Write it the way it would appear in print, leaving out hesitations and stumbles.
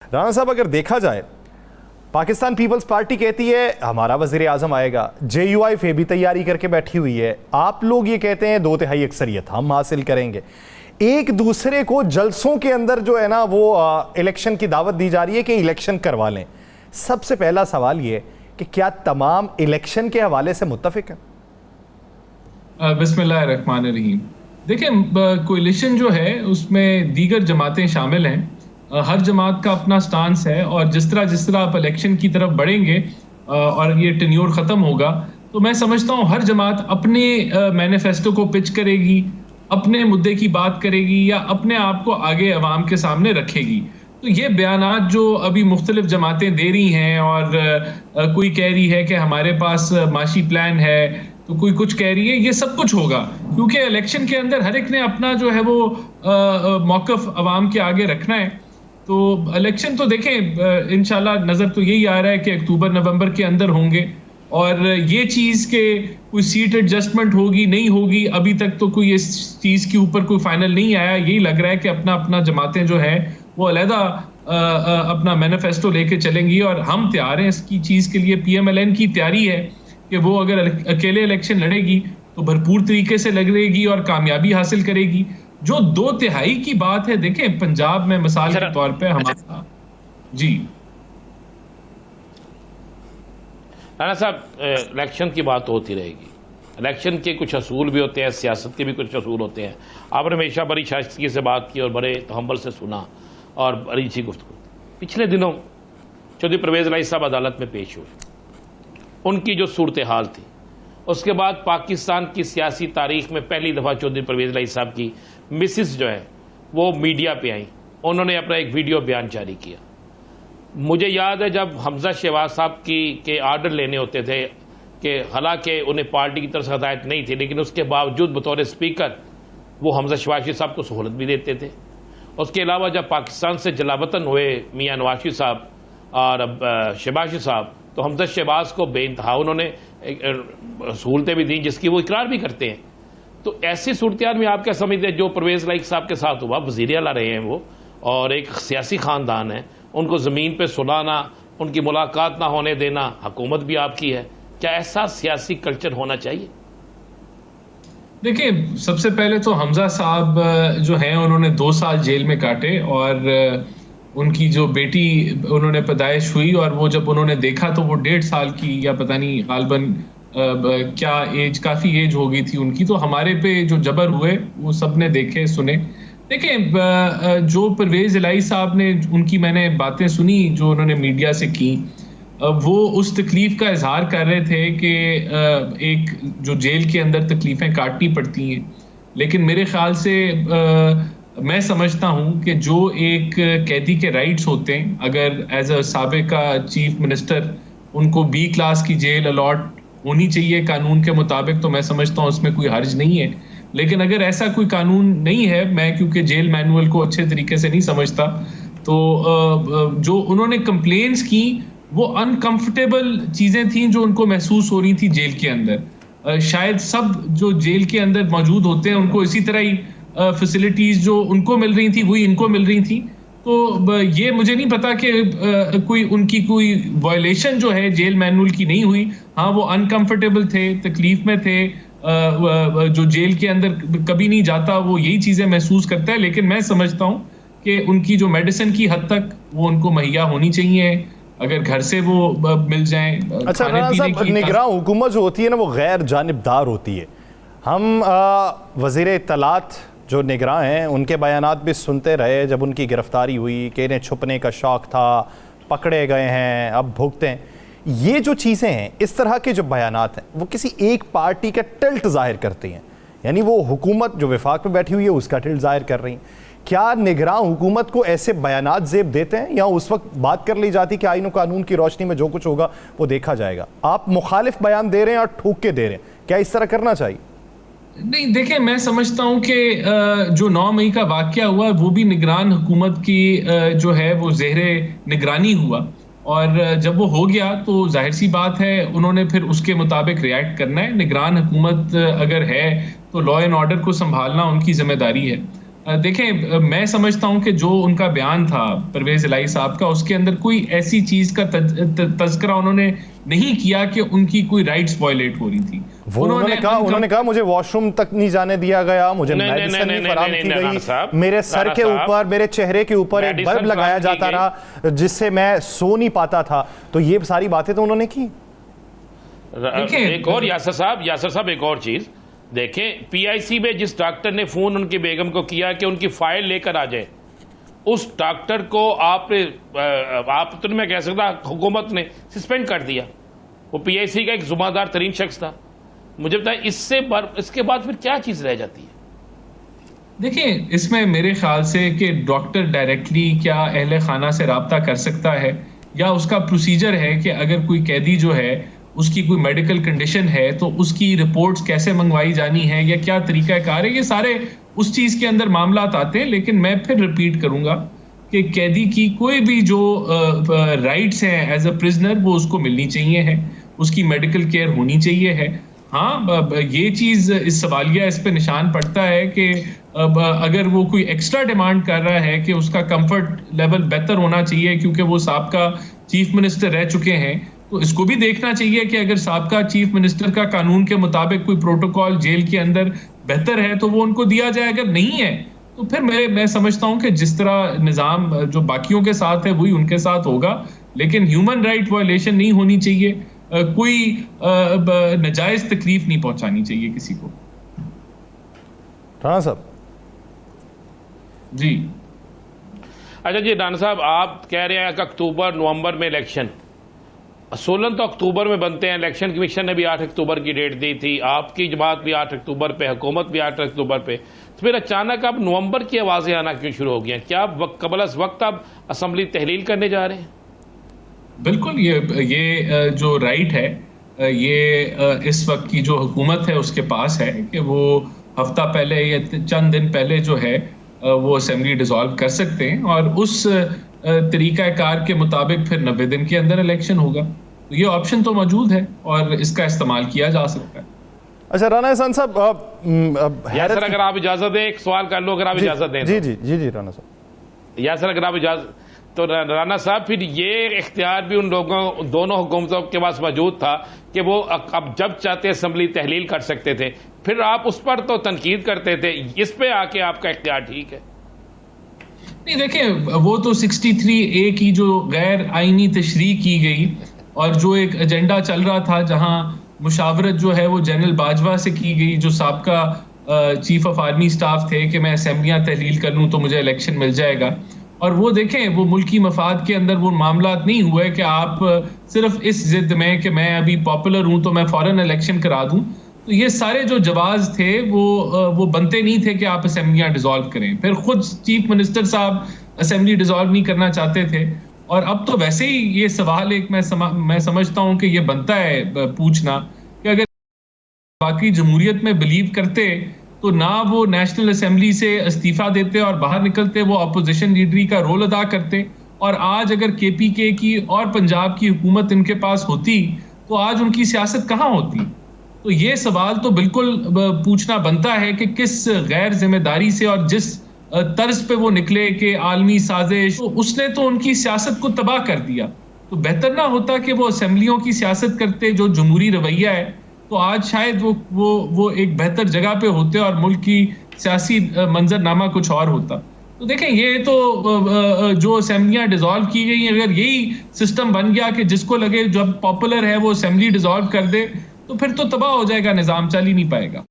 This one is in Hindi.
राणा साहब, अगर देखा जाए पाकिस्तान पीपल्स पार्टी कहती है हमारा वजीर आजम आएगा, JUIF भी तैयारी करके बैठी हुई है, आप लोग ये कहते हैं 2/3 अक्सरियत हम हासिल करेंगे। एक दूसरे को जलसों के अंदर जो है ना वो इलेक्शन की दावत दी जा रही है कि इलेक्शन करवा लें। सबसे पहला सवाल ये कि क्या तमाम इलेक्शन के हवाले से मुत्तफिक हैं? बिस्मिल्लाहिर्रहमानिर्रहीम। देखिए, कोalition जो है उसमें दीगर जमातें शामिल हैं। हर जमात का अपना स्टांस है और जिस तरह आप इलेक्शन की तरफ बढ़ेंगे और ये टेन्योर ख़त्म होगा, तो मैं समझता हूँ हर जमात अपने मैनिफेस्टो को पिच करेगी, अपने मुद्दे की बात करेगी या अपने आप को आगे अवाम के सामने रखेगी। तो ये बयानात जो अभी मुख्तलिफ जमातें दे रही हैं और कोई कह रही है कि हमारे पास माशी प्लान है, तो कोई कुछ कह रही है, ये सब कुछ होगा क्योंकि इलेक्शन के अंदर हर एक ने अपना जो है वो मौक़िफ़ अवाम के आगे रखना है। तो इलेक्शन तो देखें इंशाल्लाह नज़र तो यही आ रहा है कि अक्टूबर नवंबर के अंदर होंगे और ये चीज़ के कोई सीट एडजस्टमेंट होगी नहीं होगी, अभी तक तो कोई इस चीज़ के ऊपर कोई फाइनल नहीं आया। यही लग रहा है कि अपना जमातें जो है वो अलहदा अपना मैनिफेस्टो लेके चलेंगी और हम तैयार हैं इसकी चीज़ के लिए। PMLN की तैयारी है कि वो अगर अकेले इलेक्शन लड़ेगी तो भरपूर तरीके से लड़ेगी और कामयाबी हासिल करेगी। जो 2/3 की बात है, देखें पंजाब में मिसाल के तौर पे हमारा जी राणा साहब, इलेक्शन की बात होती रहेगी। इलेक्शन के कुछ असूल भी होते हैं, सियासत के भी कुछ असूल होते हैं। आपने हमेशा बड़ी शाइस्तगी से बात की और बड़े तहम्मुल से सुना और बड़ी अच्छी गुफ्तगू। पिछले दिनों चौधरी परवेज़ इलाही साहब अदालत में पेश हुए, उनकी जो सूरत हाल थी, उसके बाद पाकिस्तान की सियासी तारीख में पहली दफ़ा चौधरी परवेज़ इलाही साहब की मिसिस जो है वो मीडिया पे आई, उन्होंने अपना एक वीडियो बयान जारी किया। मुझे याद है जब हमजा शहबाज साहब के आर्डर लेने होते थे कि हालांकि उन्हें पार्टी की तरफ से हदायत नहीं थी, लेकिन उसके बावजूद बतौर स्पीकर वो हमजा शहबाज साहब को सहूलत भी देते थे। उसके अलावा जब पाकिस्तान से जलावतन हुए मियाँ नवाज साहब और शहबाज साहब, तो हमजा शहबाज को बेइंतहा उन्होंने सहूलतें भी दी जिसकी वो इकरार भी करते हैं। तो ऐसी सूरत में आप क्या समझते हैं जो परवेज़ इलाही साहब के साथ हुआ? वज़ीर आला रहे हैं वो और एक सियासी ख़ानदान है, उनको ज़मीन पे सुलाना, उनकी मुलाकात ना होने देना, हुकूमत भी आपकी है, क्या ऐसा सियासी कल्चर होना चाहिए? देखिए, सबसे पहले तो हमजा साहब जो हैं उन्होंने 2 साल जेल में काटे और उनकी जो बेटी उन्होंने पैदाइश हुई और वो जब उन्होंने देखा तो वो 1.5 साल की या पता नहीं गालबन क्या एज, काफ़ी एज हो गई थी उनकी। तो हमारे पे जो जबर हुए वो सब ने देखे सुने। देखें, जो परवेज़ इलाही साहब ने, उनकी मैंने बातें सुनी जो उन्होंने मीडिया से की, वो उस तकलीफ़ का इजहार कर रहे थे कि एक जो जेल के अंदर तकलीफ़ें काटनी पड़ती हैं, लेकिन मेरे ख़्याल से मैं समझता हूँ कि जो एक कैदी के राइट्स होते हैं, अगर एज अ साबिका चीफ मिनिस्टर उनको B क्लास की जेल अलॉट होनी चाहिए कानून के मुताबिक, तो मैं समझता हूँ उसमें कोई हर्ज नहीं है। लेकिन अगर ऐसा कोई कानून नहीं है, मैं क्योंकि जेल मैनुअल को अच्छे तरीके से नहीं समझता, तो जो उन्होंने कंप्लेंट्स की वो अनकंफर्टेबल चीज़ें थीं जो उनको महसूस हो रही थी जेल के अंदर। शायद सब जो जेल के अंदर मौजूद होते हैं उनको इसी तरह ही फैसिलिटीज़ जो उनको मिल रही थी वही इनको मिल रही थी। तो ये मुझे नहीं पता कि कोई उनकी कोई वायलेशन जो है जेल मैनुअल की नहीं हुई। हाँ, वो अनकंफर्टेबल थे, तकलीफ में थे, जो जेल के अंदर कभी नहीं जाता वो यही चीज़ें महसूस करता है। लेकिन मैं समझता हूँ कि उनकी जो मेडिसिन की हद तक वो उनको मुहैया होनी चाहिए, अगर घर से वो मिल जाएं। अच्छा राणा साहब, निगरान हुकूमत जो होती है ना वो गैर जानिबदार होती है। हम वज़ीर इत्तलात जो निगरान हैं उनके बयानात भी सुनते रहे जब उनकी गिरफ्तारी हुई कि इन्हें छुपने का शौक़ था, पकड़े गए हैं, अब भुगते हैं। ये जो चीज़ें हैं, इस तरह के जो बयानात हैं वो किसी एक पार्टी का टिल्ट ज़ाहिर करती हैं, यानी वो हुकूमत जो वफाक में बैठी हुई है उसका टिल्ट ज़ाहिर कर रही हैं। क्या निगरान हुकूमत को ऐसे बयानात ज़ेब देते हैं या उस वक्त बात कर ली जाती कि आईन और कानून की रोशनी में जो कुछ होगा वो देखा जाएगा? आप मुखालिफ बयान दे रहे हैं और ठोक के दे रहे हैं, क्या इस तरह करना चाहिए? नहीं, देखिए, मैं समझता हूँ कि जो 9 मई का वाक़या हुआ वो भी निगरान हुकूमत की जो है वो ज़ेरे निगरानी हुआ और जब वो हो गया तो जाहिर सी बात है उन्होंने फिर उसके मुताबिक रिएक्ट करना है। निगरान हुकूमत अगर है तो लॉ एंड ऑर्डर को संभालना उनकी जिम्मेदारी है। देखें, मैं समझता हूं कि जो उनका बयान था परवेज इलाही साहब का, उसके अंदर कोई ऐसी चीज का तज़किरा उन्होंने नहीं किया कि उनकी कोई राइट्स वायलेट हो रही थी। वो उन्होंने कहा मुझे वॉशरूम तक नहीं जाने दिया गया, मुझे मेडिसिन नहीं फराहम की गई, मेरे सर के ऊपर, मेरे चेहरे के ऊपर एक बल्ब लगाया जाता रहा जिससे मैं सो नहीं पाता था। तो ये सारी बातें तो उन्होंने की। एक और यासर साहब एक और चीज देखें, पीआईसी में जिस डॉक्टर ने फोन उनकी बेगम को किया कि उनकी फाइल लेकर आ जाए, उस डॉक्टर को आप तो मैं कह सकता हुकूमत ने सस्पेंड कर दिया। वो पीआईसी का एक जुम्मेदार तरीन शख्स था। मुझे बताएं इसके बाद फिर क्या चीज रह जाती है? देखिए, इसमें मेरे ख्याल से कि डॉक्टर डायरेक्टली क्या अहले खाना से रब्ता कर सकता है, या उसका प्रोसीजर है कि अगर कोई कैदी जो है उसकी कोई मेडिकल कंडीशन है तो उसकी रिपोर्ट्स कैसे मंगवाई जानी है या क्या तरीका कार है, ये सारे उस चीज के अंदर मामला आते हैं। लेकिन मैं फिर रिपीट करूंगा कि कैदी की कोई भी जो राइट्स हैं एज अ प्रिजनर, वो उसको मिलनी चाहिए है, उसकी मेडिकल केयर होनी चाहिए है। हाँ, ये चीज इस सवालिया इस पे निशान पड़ता है कि अगर वो कोई एक्स्ट्रा डिमांड कर रहा है कि उसका कंफर्ट लेवल बेहतर होना चाहिए क्योंकि वो साबका चीफ मिनिस्टर रह चुके हैं, तो इसको भी देखना चाहिए कि अगर साबका चीफ मिनिस्टर का कानून के मुताबिक कोई प्रोटोकॉल जेल के अंदर बेहतर है तो वो उनको दिया जाए। अगर नहीं है तो फिर मैं समझता हूं कि जिस तरह निज़ाम जो बाकियों के साथ है वही उनके साथ होगा, लेकिन ह्यूमन राइट वायलेशन नहीं होनी चाहिए, कोई नाजायज तकलीफ नहीं पहुंचानी चाहिए किसी को। राणा साहब जी। अच्छा जी, राणा साहब आप कह रहे हैं कि अक्टूबर नवंबर में इलेक्शन, 16 तो अक्टूबर में बनते हैं, इलेक्शन कमीशन ने भी 8 अक्टूबर की डेट दी थी, आपकी जमात भी 8 अक्टूबर पे, हुकूमत भी 8 अक्टूबर पे, तो फिर अचानक अब नवंबर की आवाज़ें आना क्यों शुरू हो गई हैं? क्या कबल अस वक्त आप असम्बली तहलील करने जा रहे हैं? बिल्कुल, ये जो राइट है, ये इस वक्त की जो हुकूमत है उसके पास है कि वो हफ्ता पहले या चंद दिन पहले जो है वो असेंबली डिसॉल्व कर सकते हैं और उस तरीक़ाकार के मुताबिक फिर 90 दिन के अंदर इलेक्शन होगा। तो ये ऑप्शन तो मौजूद है और इसका इस्तेमाल किया जा सकता है। अच्छा राना एहसान साहब, यासर अगर आप इजाजत दें, एक सवाल कर लो, अगर आप इजाजत दें। जी जी जी जी राना साहब। यासर अगर आप इजाजत, तो राना साहब फिर ये इख्तियार भी उन लोगों, दोनों हुकूमतों के पास मौजूद था कि वो अब जब चाहते असेंबली तहलील कर सकते थे, फिर आप उस पर तो तनकीद करते थे, इस पे आके आपका इख्तियार ठीक है? नहीं, देखें, वो तो 63A की जो गैर आईनी तशरीह की गई और जो एक एजेंडा चल रहा था जहां मुशावरत जो है वो जनरल बाजवा से की गई, जो साबका चीफ ऑफ आर्मी स्टाफ थे, कि मैं असेंबलियां तहलील कर लूं तो मुझे इलेक्शन मिल जाएगा। और वो देखें, वो मुल्की मफाद के अंदर वो मामला नहीं हुआ है कि आप सिर्फ इस जिद में कि मैं अभी पॉपुलर हूं तो मैं फौरन इलेक्शन करा दूं। तो ये सारे जो जवाब थे वो बनते नहीं थे कि आप असेंबलियां डिसॉल्व करें। फिर खुद चीफ मिनिस्टर साहब असेंबली डिसॉल्व नहीं करना चाहते थे, और अब तो वैसे ही ये सवाल एक मैं समझता हूं कि ये बनता है पूछना कि अगर बाकी जमहूरियत में बिलीव करते तो ना वो नेशनल असेंबली से इस्तीफा देते और बाहर निकलते, वो अपोजिशन लीडरी का रोल अदा करते। और आज अगर KPK की और पंजाब की हुकूमत इनके पास होती तो आज उनकी सियासत कहाँ होती? तो ये सवाल तो बिल्कुल पूछना बनता है कि किस गैर जिम्मेदारी से और जिस तर्ज पे वो निकले कि आलमी साजिश, तो उसने तो उनकी सियासत को तबाह कर दिया। तो बेहतर ना होता कि वो असेंबलियों की सियासत करते जो जमहूरी रवैया है, तो आज शायद वो एक बेहतर जगह पे होते और मुल्क की सियासी मंजरनामा कुछ और होता। तो देखें, ये तो जो असेंबलियां डिसॉल्व की गई, अगर यही सिस्टम बन गया कि जिसको लगे जब पॉपुलर है वो असेंबली डिसॉल्व कर दे, तो फिर तो तबाह हो जाएगा, निज़ाम चल ही नहीं पाएगा।